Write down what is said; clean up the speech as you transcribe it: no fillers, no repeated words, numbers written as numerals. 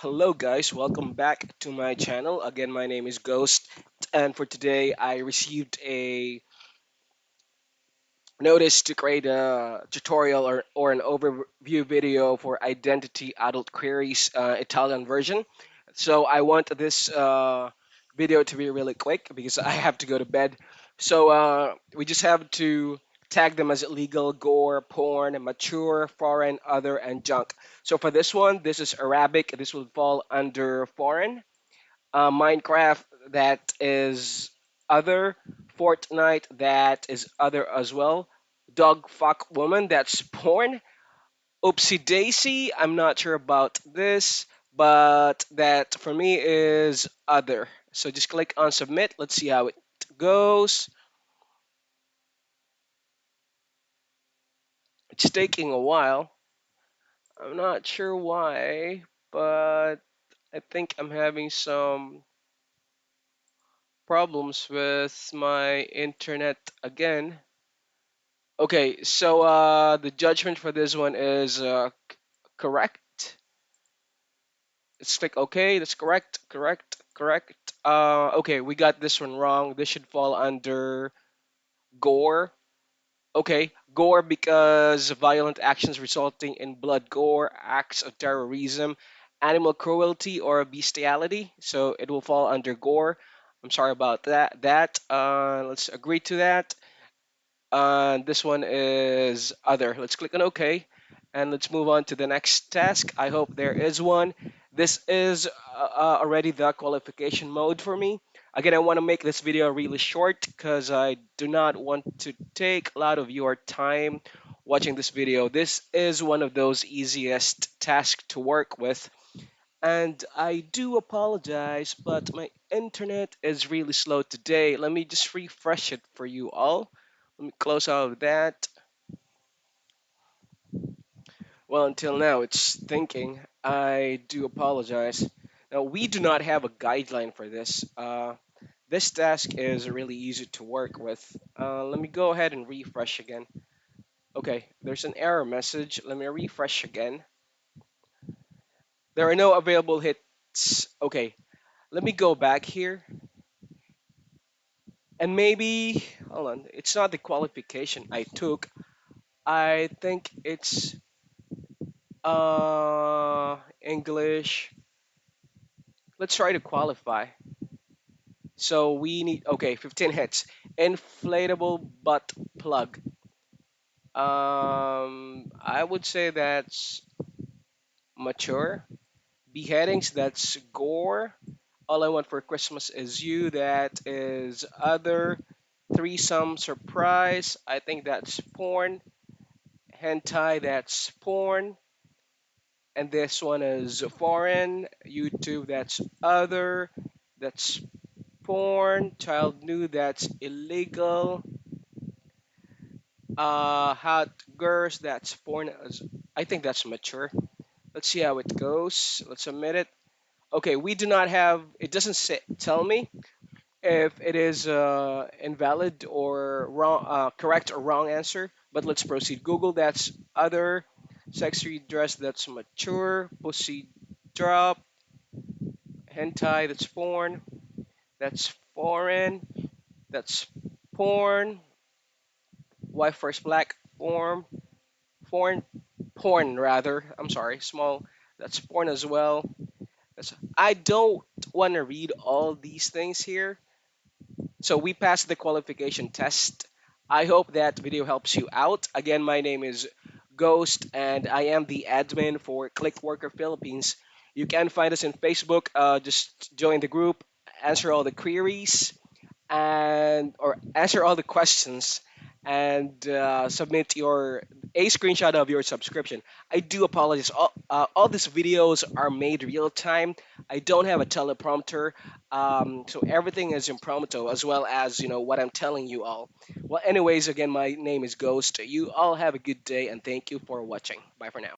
Hello guys, welcome back to my channel. Again, my name is Ghost, and for today I received a notice to create a tutorial or an overview video for identity adult queries Italian version. So I want this video to be really quick because I have to go to bed. So we just have to tag them as illegal, gore, porn, mature, foreign, other, and junk. So for this one, this is Arabic. This will fall under foreign. Minecraft, that is other. Fortnite, that is other as well. Dog fuck woman, that's porn. Oopsie daisy, I'm not sure about this, but that for me is other. So just click on submit. Let's see how it goes. It's taking a while. I'm not sure why, but I think I'm having some problems with my internet again. Okay, so the judgment for this one is correct. Let's click OK. That's correct, correct, correct. Okay, we got this one wrong. This should fall under gore. Okay, gore because violent actions resulting in blood, gore, acts of terrorism, animal cruelty, or bestiality. So it will fall under gore. I'm sorry about that. Let's agree to that. This one is other. Let's click on OK. And let's move on to the next task. I hope there is one. This is already the qualification mode for me. Again, I want to make this video really short because I do not want to take a lot of your time watching this video. This is one of those easiest tasks to work with. And I do apologize, but my internet is really slow today. Let me just refresh it for you all. Let me close out of that. Well, until now, it's thinking. I do apologize. Now, we do not have a guideline for this. This task is really easy to work with. Let me go ahead and refresh again. Okay, there's an error message. Let me refresh again. There are no available hits. Okay, let me go back here. And maybe, hold on, it's not the qualification I took. I think it's English. Let's try to qualify. So we need, okay, 15 hits. Inflatable butt plug. I would say that's mature. Beheadings, that's gore. All I want for Christmas is you, that is other. Threesome surprise, I think that's porn. Hentai, that's porn. And this one is foreign. YouTube, that's other. That's porn. Child nude, that's illegal. Hot girls, that's porn. I think that's mature. Let's see how it goes. Let's submit it. Okay, we do not have. It doesn't say, tell me if it is invalid or wrong, correct or wrong answer. But let's proceed. Google, that's other. Sexy dress, that's mature. Pussy drop. Hentai, that's porn. That's foreign. That's porn. Wife first black form. Porn. Porn rather. I'm sorry. Small. That's porn as well. I don't want to read all these things here. So we passed the qualification test. I hope that video helps you out. Again, my name is Ghost, and I am the admin for ClickWorker Philippines. You can find us in Facebook. Just join the group, answer all the queries, and or answer all the questions, and submit your a screenshot of your subscription. I do apologize. All these videos are made real time. I don't have a teleprompter, so everything is impromptu as well as what I'm telling you all. Well, anyways, again, my name is Ghost. You all have a good day and thank you for watching. Bye for now.